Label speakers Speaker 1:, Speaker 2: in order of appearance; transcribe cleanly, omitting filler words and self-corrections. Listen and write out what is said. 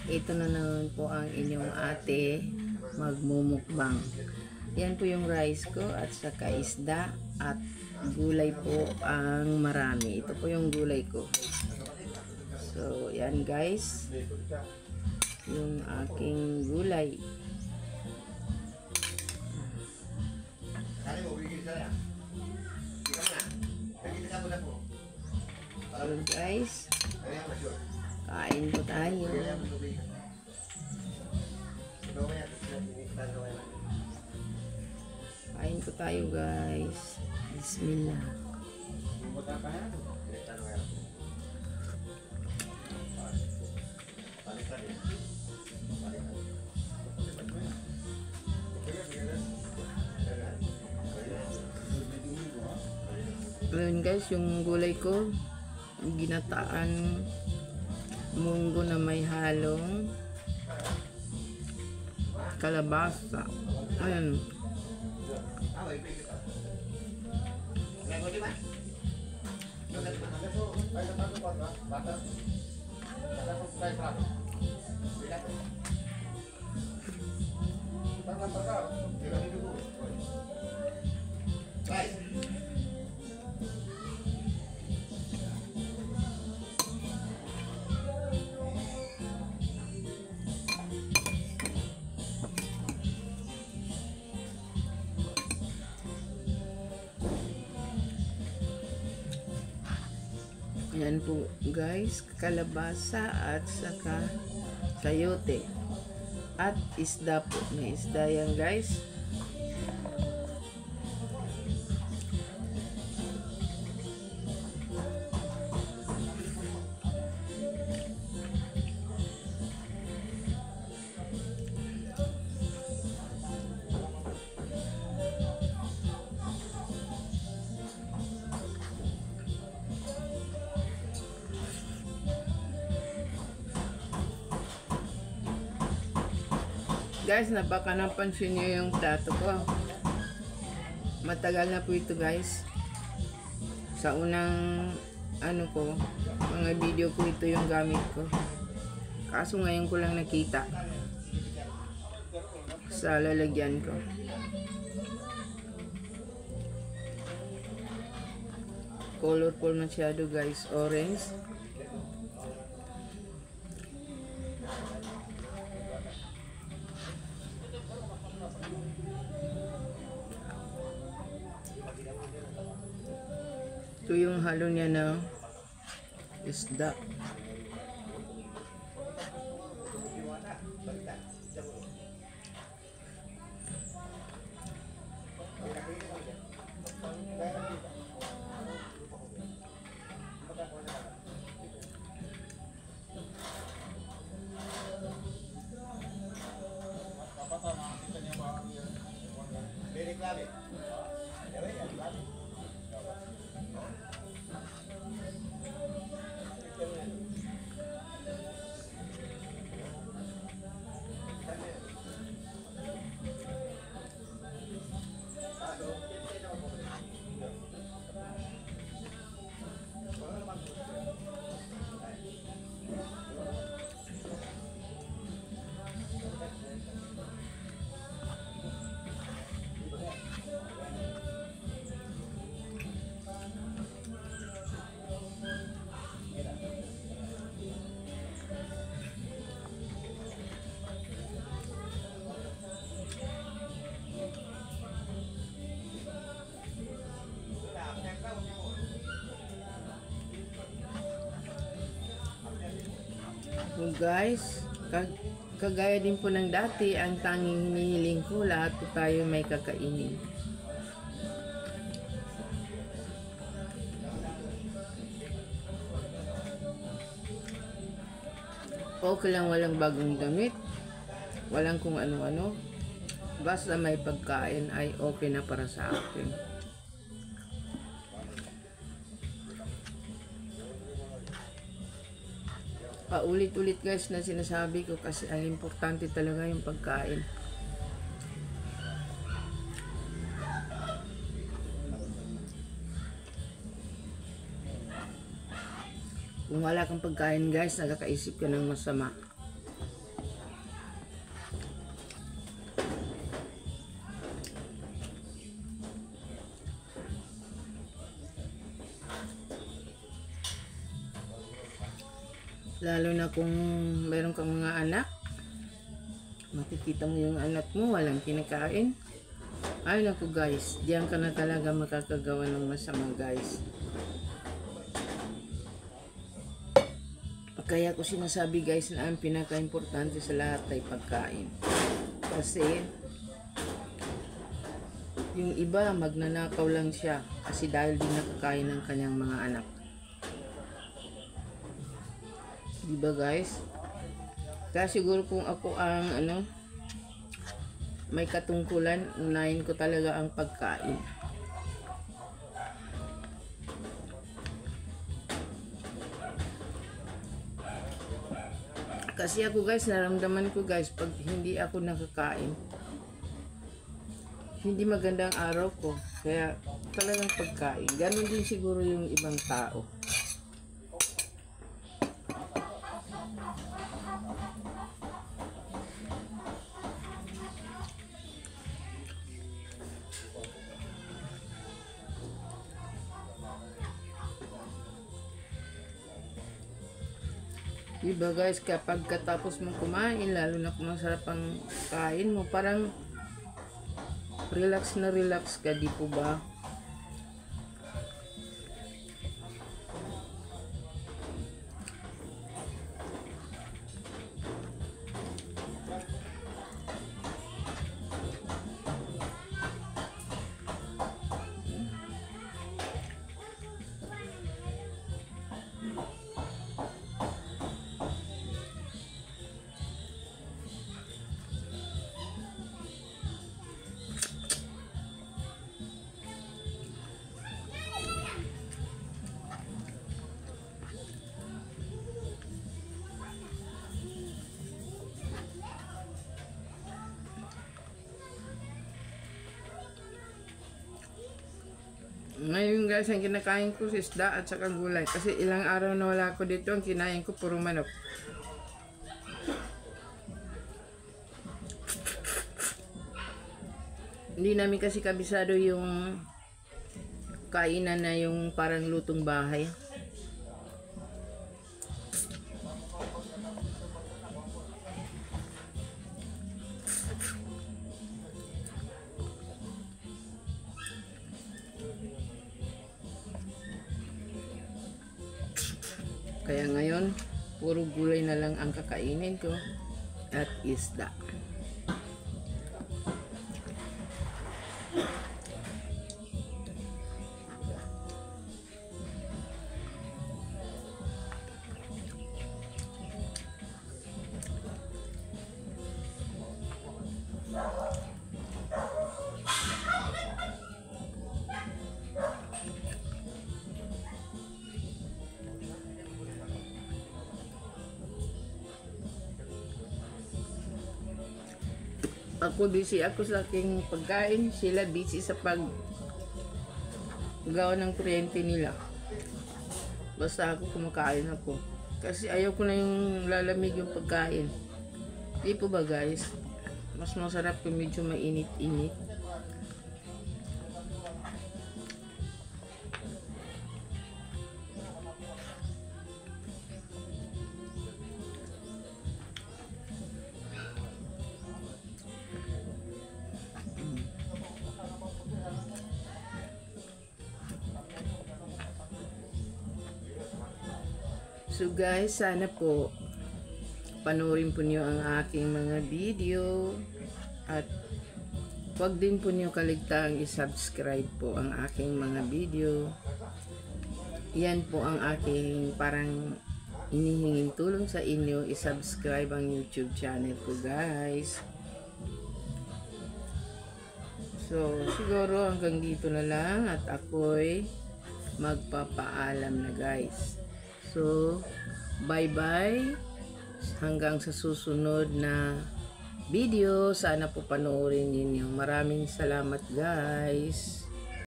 Speaker 1: Ito na naman po ang inyong ate magmumukbang. Yan po yung rice ko at saka isda at gulay po ang marami. Ito po yung gulay ko. So, yan guys. Yung aking gulay. So guys, kain po tayo. Kain po tayo guys. Bismillah. Ngayon guys, yung gulay ko ginataan munggo na may halong kalabasa. Ayan. Yan po guys, kalabasa at saka sayote at isda po. May isda yan guys. Guys, baka napansin nyo yung plato ko. Matagal na po ito guys. Sa unang ko, mga video ko ito yung gamit ko. Kaso ngayon ko lang nakita sa lalagyan ko. Colorful masyado guys, orange. Ito yung halo niya na isda. So guys, kagaya din po ng dati, ang tanging hinihiling ko, lahat po tayo may kakainin. Okay lang walang bagong damit, walang kung ano-ano, basta may pagkain ay okay na para sa akin. Paulit-ulit guys na sinasabi ko kasi ang importante talaga yung pagkain. Kung wala kang pagkain guys, nakakaisip ka ng masama. Lalo na kung meron kang mga anak, makikita mo yung anak mo walang kinakain. Ay naku guys, diyan ka na talaga makakagawa ng masama guys. Kaya ko sinasabi guys na ang pinaka-importante sa lahat ay pagkain. Kasi yung iba magnanakaw lang siya kasi dahil di nakakain ng kanyang mga anak. Diba guys? Kaya siguro kung ako ang may katungkulan, unahin ko talaga ang pagkain. Kasi ako guys, naramdaman ko guys, pag hindi ako nakakain, hindi magandang araw ko. Kaya talagang pagkain. Ganon din siguro yung ibang tao. Diba guys, kapag katapos mong kumain, lalo na kung masarap ang kain mo, parang relax na relax ka, di po ba? Ngayon guys, ang kinakain ko is isda at saka gulay. Kasi ilang araw na wala ako dito, ang kinain ko puro manok. Hindi namin kasi kabisado yung kainan na yung parang lutong bahay. Kaya ngayon, puro gulay na lang ang kakainin ko at isda. Ako busy ako sa aking pagkain, sila busy sa paggawa ng kuryente nila. Basta ako kumakain ako. Kasi ayaw ko na yung lalamig yung pagkain. Di po ba guys? Mas masarap kung medyo mainit-init. So guys, sana po panoorin po niyo ang aking mga video at huwag din po niyo kaligtaang i-subscribe po ang aking mga video. Yan po ang aking parang inihinging tulong sa inyo, i-subscribe ang YouTube channel ko guys. So siguro hanggang dito na lang at ako'y magpapaalam na guys. So, bye-bye. Hanggang sa susunod na video. Sana po panoorin ninyo. Maraming salamat guys.